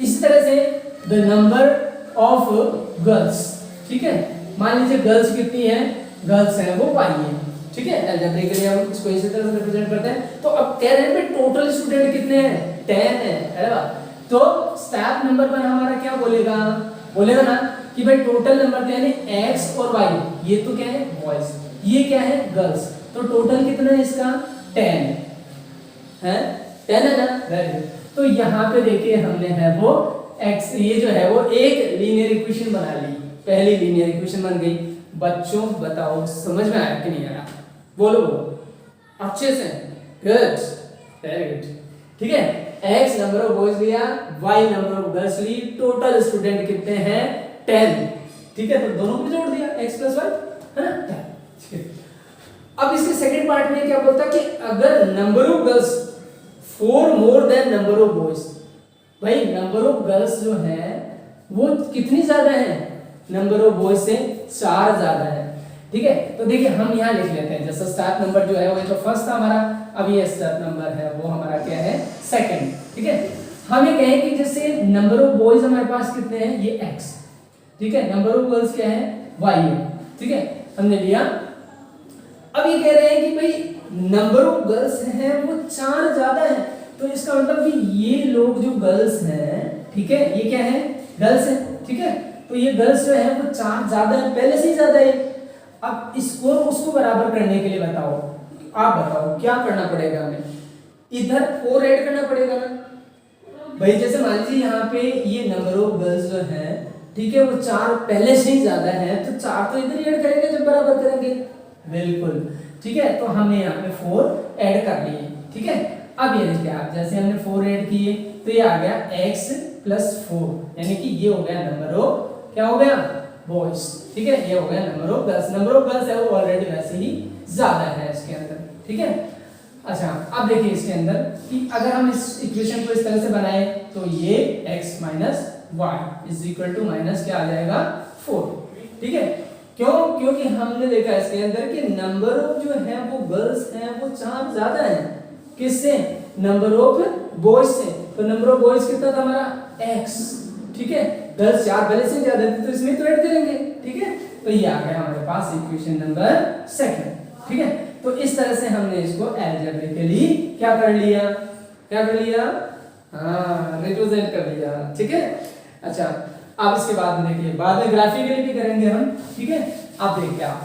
इस तरह से द नंबर ऑफ गर्ल्स, ठीक है, मान लीजिए गर्ल्स कितनी है? गर्ल्स है वो पाई है। ठीक है, अलजेब्रिकली हम इसको इसी तरह से रिप्रेजेंट करते हैं। तो अब कह रहे हैं भाई टोटल स्टूडेंट कितने हैं? 10 है। अरे वाह, तो स्टेप नंबर पर हमारा क्या बोलेगा ना कि भाई टोटल नंबर यानी x और y, ये तो क्या है? बॉयज, ये क्या है? गर्ल्स। तो टोटल कितना है इसका? 10 है। 10 है ना? Very good. तो यहाँ पे देखिए हमने है वो x, ये जो है वो एक लीनियर इक्वेशन बना ली, पहली लीनियर इक्वेशन बन गई। बच्चों बताओ समझ में आया कि नहीं आया? बोलो अच्छे से। Good, very good. ठीक है, x नंबर ऑफ बॉयज लिया, y नंबर ऑफ गर्ल्स ली, टोटल स्टूडेंट कितने हैं? 10। ठीक है, तो दोनों को जोड़ दिया x + y, है ना? 10। अब इसके सेकंड पार्ट में क्या बोलता है कि अगर number of girls 4 more than number of boys, भाई नंबर ऑफ गर्ल्स जो है वो कितनी ज्यादा है? नंबर ऑफ बॉयज से 4 ज्यादा है। ठीक है, तो देखिए हम यहाँ लिख लेते हैं, जैसे स्टेप नंबर जो है वो तो फर्स्ट था हमारा, अब ये स्टेप नंबर है वो हमारा क्या है? सेकंड। ठीक है, हम ये कहें कि जैसे नंबर ऑफ बॉयज हमारे पास कितने हैं? ये x। ठीक है, नंबर ऑफ गर्ल्स क्या है? y है। ठीक है, हमने लिया। अब ये कह रहे हैं कि भाई नंबर ऑफ गर्ल्स हैं वो 4 ज्यादा है, तो इसका मतलब कि ये लोग जो गर्ल्स हैं, ठीक है, ये क्या है? गर्ल्स है। ठीक है, तो ये गर्ल्स जो है वो 4 ज्यादा है, पहले से ही ज्यादा है। अब इसको उसको बराबर करने के लिए बताओ, आप बताओ क्या करना पड़ेगा हमें? इधर 4 ऐड करना पड़ेगा ना भाई। जैसे मान लीजिए यहाँ पे ये नंबर ऑफ गर्ल्स जो है, ठीक है, वो 4 पहले से ही ज्यादा है, तो 4 तो इधर ऐड करेंगे जब बराबर करेंगे। बिल्कुल, ठीक है, तो हमने यहाँ पे 4 ऐड कर लिए। ठीक है, अब ये देखिए आप, जैसे हमने 4 ऐड किए तो ये आ गया x + 4, यानी कि ये हो गया नंबर ऑफ, क्या हो गया? बॉयज। ठीक है, ये हो गया number of girls. Number of girls है वो ऑलरेडी वैसे ही ज्यादा है इसके अंदर। ठीक है, अच्छा, अब देखिए इसके अंदर कि अगर हम इस इक्वेशन को इस तरह से बनाए तो ये x - y = माइनस क्या आ जाएगा? 4। ठीक है, क्यों? क्योंकि हमने देखा इसके अंदर कि नंबर ऑफ जो है वो गर्ल्स हैं वो 4 ज्यादा है, किससे? नंबर ऑफ बॉयज से। तो नंबर ऑफ बॉयज कितना था हमारा? x। ठीक है, गर्ल्स 4 पहले से ज्यादा थी, तो इसमें तो ऐड करेंगे। ठीक है, तो ये आ गया हमारे पास इक्वेशन नंबर सेकंड। ठीक है, तो इस तरह से हमने इसको अलजेब्रिकली क्या कर लिया? रिप्रेजेंट कर लिया। ठीक है, अच्छा, अब इसके बाद में देखिए, बाद में ग्राफिकली भी करेंगे हम। ठीक है, अब देखिए आप,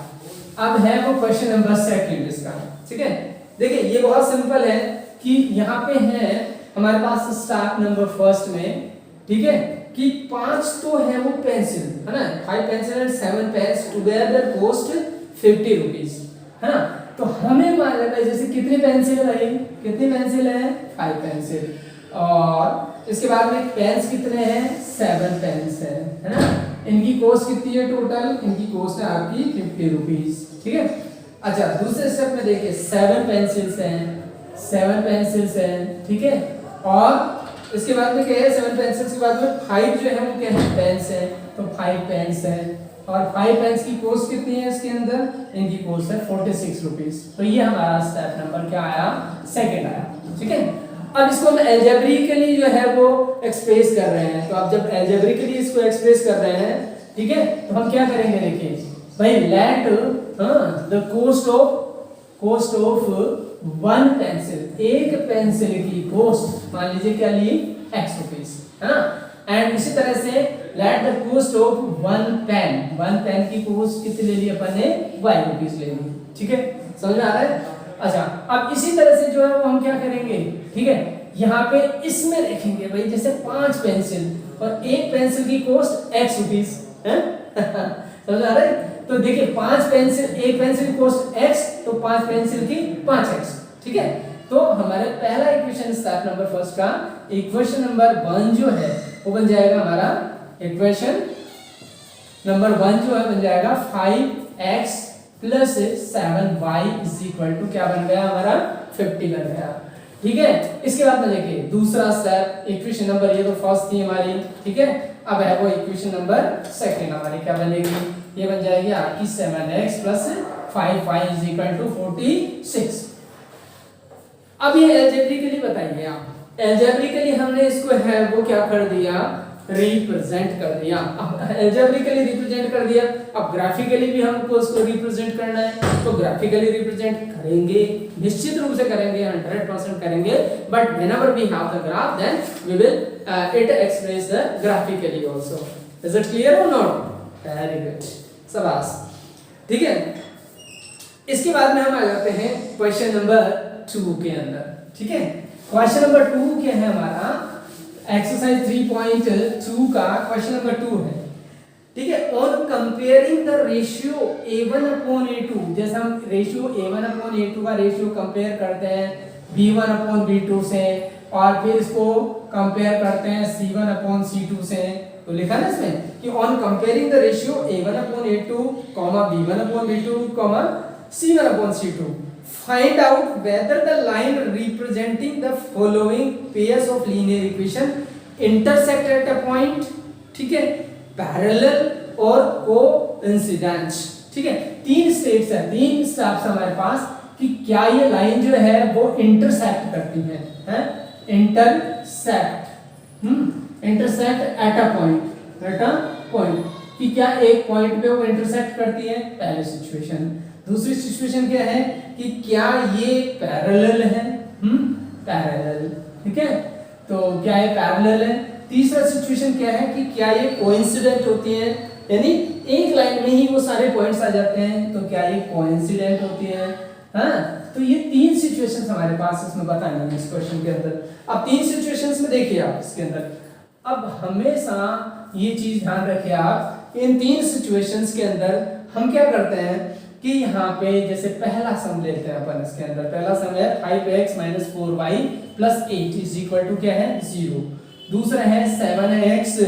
अब है वो क्वेश्चन नंबर सेकंड इसका। ठीक है, देखिए ये बहुत सिंपल है कि यहाँ पे है हमारे पास स्टेप नंबर फर्स्ट में, ठीक है, कि 5 तो है वो पेंसिल, है ना, 5 pencil and 7 pens together cost 50 rupees, है ना। तो हमें मालूम है जैसे कितनी पेंसिल है, कितनी पेंसिल है? 5 पेंसिल, और इसके बाद में पेन्स कितने हैं? 7 पेन्स है ना। इनकी कॉस्ट कितनी है टोटल? इनकी कॉस्ट है आपकी 50 रुपीज। ठीक है, अच्छा, दूसरे स्टेप में देखिए 7 पेंसिल्स हैं, ठीक है, और इसके बाद में क्या है? 7 पेंसिल्स के बाद में 5 जो है वो क्या है? पेन्स है, तो 5 पेन्स है, और 5 पेन्स की कॉस्ट कितनी है इसके अंदर? इनकी कॉस्ट है 46 रुपीज। तो ये हमारा स्टेप नंबर क्या आया? सेकंड आया। ठीक है, अब इसको हम एल्जेब्रिकली जो है वो एक्सप्रेस कर रहे हैं, तो अब जब एल्जेब्रिकली इसको एक्सप्रेस कर रहे हैं, ठीक है, तो हम क्या करेंगे, देखिए भाई let the cost of one pencil, एक पेंसिल की कॉस्ट मान लीजिए क्या ली, x रुपीस, है ना, एंड इसी तरह से let the cost of one pen की कॉस्ट कितनी ले ली अपन ने, y रुपीस ले ली, ठीक है, समझ में आ रहा है। अच्छा, अब इसी तरह से जो है वो हम क्या करेंगे, ठीक है, यहाँ पे इसमें लिखेंगे भाई जैसे 5 पेंसिल और एक पेंसिल की कॉस्ट x रुपीस है समझ आ रहा है। तो देखिए 5 पेंसिल, एक पेंसिल की कॉस्ट x, तो 5 पेंसिल की 5x, ठीक है। तो हमारे पहला इक्वेशन स्टेप नंबर फर्स्ट का इक्वेशन नंबर 1 जो है वो बन जाएगा हमारा, इक्वेशन नंबर 1 जो है बन जाएगा 5x plus 7y is equal to क्या बन गया हमारा, 50 बन गया, ठीक है। इसके बाद में देखिए दूसरा स्टेप, इक्वेशन नंबर, ये तो फर्स्ट थी हमारी, ठीक है, अब है वो इक्वेशन नंबर सेकंड हमारी क्या बनेगी, ये बन जाएगी आपकी 7x plus 5y is equal to 46। अब ये एल्जेब्रिकली बताइए आप, एल्जेब्रिकली हमने इसको है वो क्या कर दिया, रिप्रेजेंट कर दिया। अब एल्जेब्रिकली रिप्रेजेंट कर दिया, अब ग्राफिकली भी हमको इसको रिप्रेजेंट करना है, तो ग्राफिकली रिप्रेजेंट करेंगे, निश्चित रूप से करेंगे, 100% करेंगे, but whenever we have the graph then we will it express the graphically also. Is it clear और नॉट? वेरी गुड, शाबाश, ठीक है। इसके बाद में हम आ जाते हैं क्वेश्चन नंबर 2 के अंदर, ठीक है। क्वेश्चन नंबर 2 क्या है हमारा, एक्सरसाइज 3.2 का क्वेश्चन नंबर 2 है, ठीक है। On comparing the ratio a1/a2, जैसे हम रेशियो a1/a2 का रेशियो कंपेयर करते हैं b1/b2 से, और फिर इसको कंपेयर करते हैं c1/c2 से, तो लिखा ना इसमें कि on comparing the ratio a1/a2, b1/b2, c1/c2, find out whether the line representing the following pairs of linear equation intersect at a point, ठीक है, parallel और coincident, ठीक है। 3 स्टेप्स है, 3 स्टेप्स हमारे पास कि क्या ये लाइन जो है वो इंटरसेक्ट करती है, हैं, इंटरसेक्ट एट अ पॉइंट, कि क्या एक पॉइंट पे वो इंटरसेक्ट करती है, पहली सिचुएशन। दूसरी सिचुएशन क्या है कि क्या ये पैरेलल है, पैरेलल, ठीक है, तो क्या ये पैरेलल है। तीसरा सिचुएशन क्या है कि क्या ये कोइंसिडेंट होती है, यानी एक लाइन में ही वो सारे पॉइंट्स आ जाते हैं, तो क्या ये कोइंसिडेंट होती है, हाँ। तो ये 3 सिचुएशंस हमारे पास इसमें बतानी है इस क्वेश्चन के अंदर। अब 3 सिचुएशंस में देखिए आप इसके अंदर, अब हमेशा ये चीज ध्यान रखिए आप, इन 3 सिचुएशंस के अंदर हम क्या करते हैं कि यहाँ पे जैसे पहला सम लेते हैं अपन, इसके अंदर पहला सम है 5x - 4y + 8 is equal to क्या है, 0। दूसरा है 7x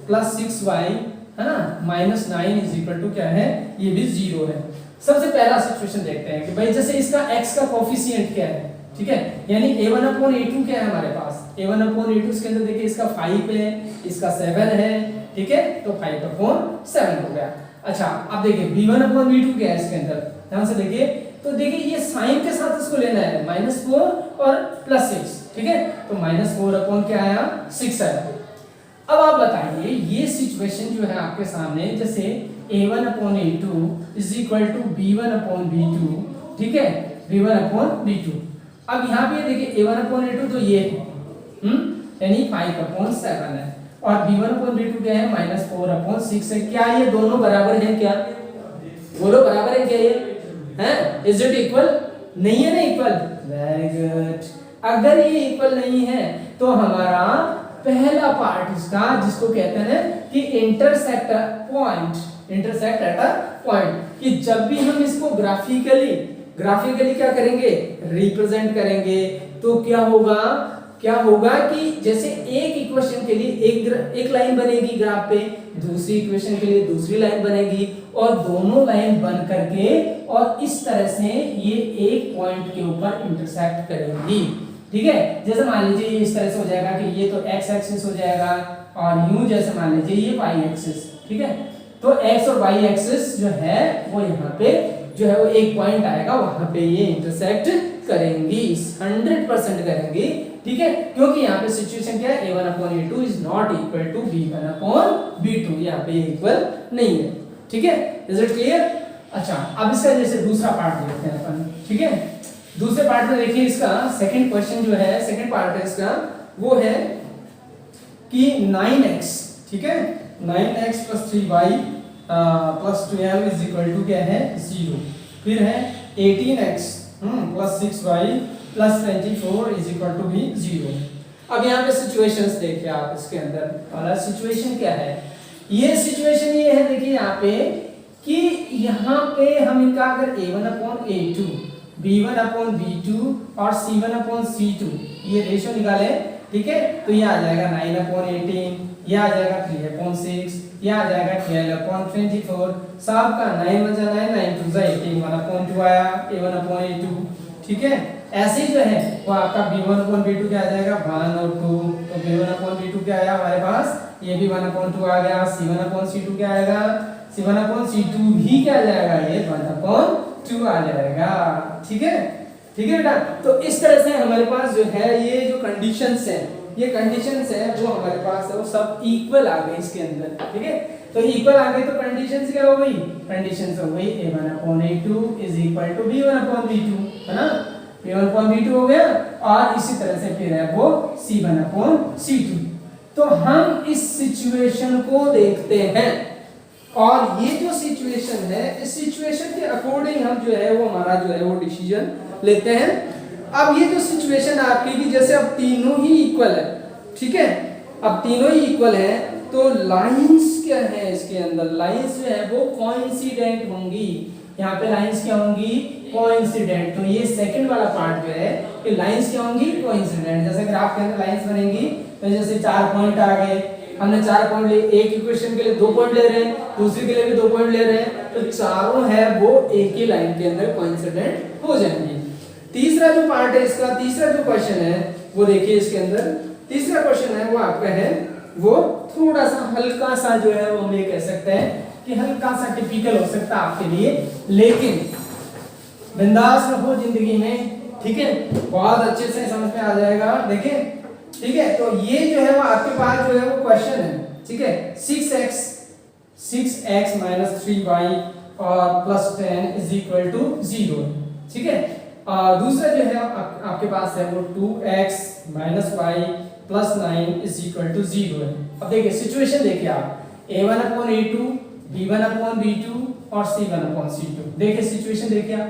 + 6y, है ना, -9 इज इक्वल टू क्या है, ये भी 0 है। सबसे पहला सिचुएशन देखते हैं कि भाई जैसे इसका x का कोफिशिएंट क्या है, ठीक है, यानी a1/a2 क्या है हमारे पास, a1/a2 इसके अंदर देखिए इसका 5 है, इसका 7 है, ठीक है, तो 5/7 हो गया। अच्छा, अब देखिए b1/b2 क्या है इसके अंदर, ध्यान से देखिए, तो देखिए ये साइन के साथ इसको लेना है, -4 और +6, ठीक है, तो -4 क्या आया, 6 आया। अब आप बताइए ये सिचुएशन जो है आपके सामने, जैसे a1/a2 = b1/b2, ठीक है, b1/b2। अब यहाँ पे देखिए a1/a2 तो ये है, यानी 5/7 है, और b1/b2 क्या है, -4/6 है। क्या ये दोनों बराबर हैं, क्या बोलो बराबर है क्या ये, हैं, इज इट इक्वल, नहीं है ना इक्वल, वेरी गुड। अगर ये इक्वल नहीं है तो हमारा पहला पार्ट इसका, जिसको कहते हैं कि इंटरसेक्ट एट अ पॉइंट, कि जब भी हम इसको ग्राफिकली क्या करेंगे, रिप्रेजेंट करेंगे, तो क्या होगा कि जैसे एक इक्वेशन के लिए एक लाइन बनेगी ग्राफ पे, दूसरी इक्वेशन के लिए दूसरी लाइन बनेगी, और दोनों लाइन बन करके और इस तरह से ये एक पॉइंट के ऊपर इंटरसेक्ट करेंगी, ठीक है। जैसे मान लीजिए ये इस तरह से हो जाएगा कि ये तो x एक्सिस हो जाएगा, और यूं जैसे मान लीजिए ये y एक्सिस, ठीक है, तो x और y एक्सिस जो है वो यहाँ पे जो है वो एक पॉइंट आएगा, वहां पे ये इंटरसेक्ट करेंगी, 100% करेंगी, ठीक है, क्योंकि यहाँ पे सिचुएशन क्या है, a1/a2 is not equal to b1/b2, यहाँ पे इक्वल नहीं है। ठीक है, इज इट क्लियर? अच्छा, अब इसका जैसे दूसरा पार्ट देखते हैं अपन। ठीक है, दूसरे पार्ट में देखिए इसका सेकंड क्वेश्चन जो है, सेकंड पार्ट है इसका, वो है कि 9x, ठीक है, 9x + 3y + 12 is equal to क्या है, 0। फिर है 18x + 6y + 24 is equal to भी 0। अब यहाँ पे सिचुएशंस देखिए आप, इसके अंदर वाला सिचुएशन क्या है, ये सिचुएशन ये है, देखिए यहाँ पे कि यहाँ पे हम इनका अगर a1/a2, b1/b2 और c1/c2 ये रेशियो निकाले, ठीक है, तो ये आ जाएगा 9/18, ये आ जाएगा 3/6, ये आ जाएगा 12/24, सब का 9 × 9 9 2 18 1/2 आया a1/a2। ठीक है, ऐसे ही जो है वो आपका b1/b2 क्या आ जाएगा 1 और 2, तो b1/b2 क्या आया हमारे पास, ये भी 1/2 आ गया। c1/c2 क्या आएगा, c1/c2 भी क्या आ जाएगा, ये 1/2 आ जाएगा। ठीक है, ठीक है बेटा, तो इस तरह से हमारे पास जो है ये जो कंडीशंस है, ये कंडीशंस है वो हमारे पास है, वो सब इक्वल आ गए इसके अंदर। ठीक है, तो इक्वल आ गए तो कंडीशंस क्या हो गई, कंडीशंस हो गई a1/a2 is equal to b1/b2, है ना, b1/b2 हो गया, और इसी तरह से फिर है वो c1/c2। तो हम इस सिचुएशन को देखते हैं, और ये जो सिचुएशन है, इस सिचुएशन के अकॉर्डिंग हम जो है वो हमारा जो है वो डिसीजन लेते हैं। अब ये जो सिचुएशन आपकी कि जैसे अब तीनों ही इक्वल है, ठीक है, अब तीनों ही इक्वल है, तो लाइंस क्या है इसके अंदर, लाइंस जो है वो कोइंसिडेंट होंगी। यहाँ पे लाइंस क्या होंगी, कोइंसिडेंट। तो ये सेकंड वाला पार्ट जो है कि लाइंस क्या होंगी, कोइंसिडेंट। जैसे ग्राफ के अंदर लाइंस बनेंगी, तो जैसे 4 पॉइंट आ गए, हमने 4 पॉइंट लिए, एक इक्वेशन के लिए 2 पॉइंट ले रहे हैं, दूसरी के लिए भी 2 पॉइंट ले रहे हैं, तो चारों है वो एक ही लाइन के अंदर कोइंसिडेंट हो जाएंगी। तीसरा जो पार्ट है इसका, तीसरा जो क्वेश्चन है वो देखिए इसके अंदर, तीसरा क्वेश्चन है वो आपका है वो थोड़ा सा हल्का सा जो है वो हम ये कह सकते हैं कि हल्का सा टिपिकल हो सकता है आपके लिए, लेकिन बिंदास रहो जिंदगी में। ठीक है, बहुत अच्छे से समझ में आ जाएगा। देखिए, ठीक है, तो ये जो है वो आपके पास जो है वो क्वेश्चन है। ठीक है, 6x - 3y और +10 इज इक्वल टू 0। ठीक है, दूसरा जो है आपके पास है वो 2x - y + 9 is equal to 0 है। अब देखिए सिचुएशन देखिए आप, a1/a2, b1/b2 और c1/c2। देखिए सिचुएशन देखिए आप,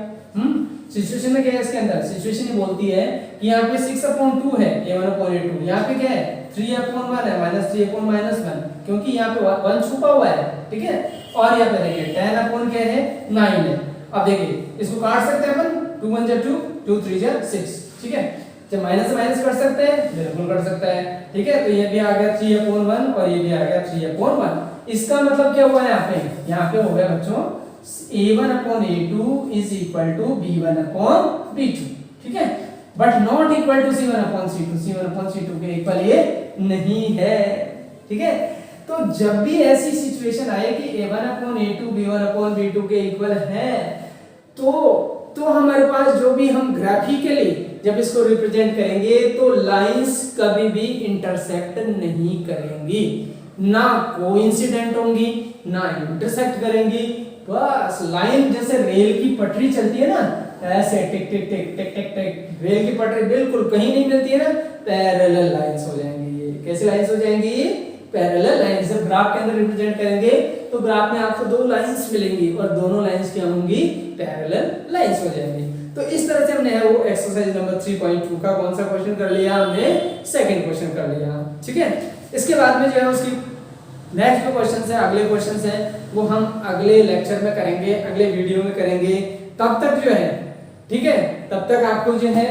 सिचुएशन में क्या है इसके अंदर, सिचुएशन ये बोलती है कि यहाँ पे 6/2 है a1/a2, यहाँ पे क्या है 3/1 है -3/-1, क्योंकि यहाँ पे 1 छुपा हुआ है। ठीक है, और यहाँ पे देखिए 10/9 है 9 है। अब देखिए इसको काट सकते हैं अपन, 2 1 2 2 3 6। ठीक है, जब माइनस से माइनस कर सकते हैं, बिल्कुल कर सकता है। ठीक है, तो ये भी आ गया 3/1 और ये भी आ गया 3/1। इसका मतलब क्या हुआ यहाँ पे हो गया बच्चों a1/a2 is equal to b1/b2। ठीक है, but not equal to c1/c2, c1/c2 के इक्वल ये नहीं है। ठीक है, तो जब भी ऐसी सिचुएशन आए कि a1/a2 b1/b2 के इक्वल है, तो हमारे पास जो भी हम ग्राफिकली जब इसको रिप्रेजेंट करेंगे तो लाइंस कभी भी इंटरसेक्ट नहीं करेंगी, ना कोइंसिडेंट होंगी, ना इंटरसेक्ट करेंगी। बस लाइन जैसे रेल की पटरी चलती है ना, ऐसे टिक टिक टिक टिक टिक टिक, रेल की पटरी बिल्कुल कहीं नहीं मिलती है ना, पैरेलल लाइंस हो जाएंगी। ये कैसी लाइंस हो जाएंगी, पैरेलल लाइंस। जब ग्राफ के अंदर रिप्रेजेंट करेंगे तो ग्राफ में आपको 2 लाइंस मिलेंगी और दोनों लाइंस क्या होंगी, पैरेलल लाइंस हो जाएंगी। तो इस तरह से हमने वो एक्सरसाइज नंबर 3.2 का कौन सा क्वेश्चन कर लिया, हमने सेकंड क्वेश्चन कर लिया। ठीक है, इसके बाद में जो है उसकी नेक्स्ट जो क्वेश्चन है, अगले क्वेश्चन है वो हम अगले लेक्चर में करेंगे, अगले वीडियो में करेंगे। तब तक जो है, ठीक है, तब तक आपको जो है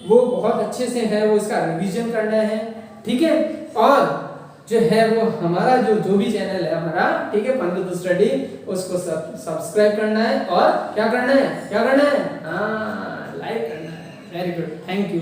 वो बहुत अच्छे से है वो इसका रिवीजन करना है। ठीक है, और जो है वो हमारा जो भी चैनल है हमारा, ठीक है, पंडित स्टडी, उसको सब्सक्राइब करना है और क्या करना है, हाँ, लाइक करना है। Very good, thank you.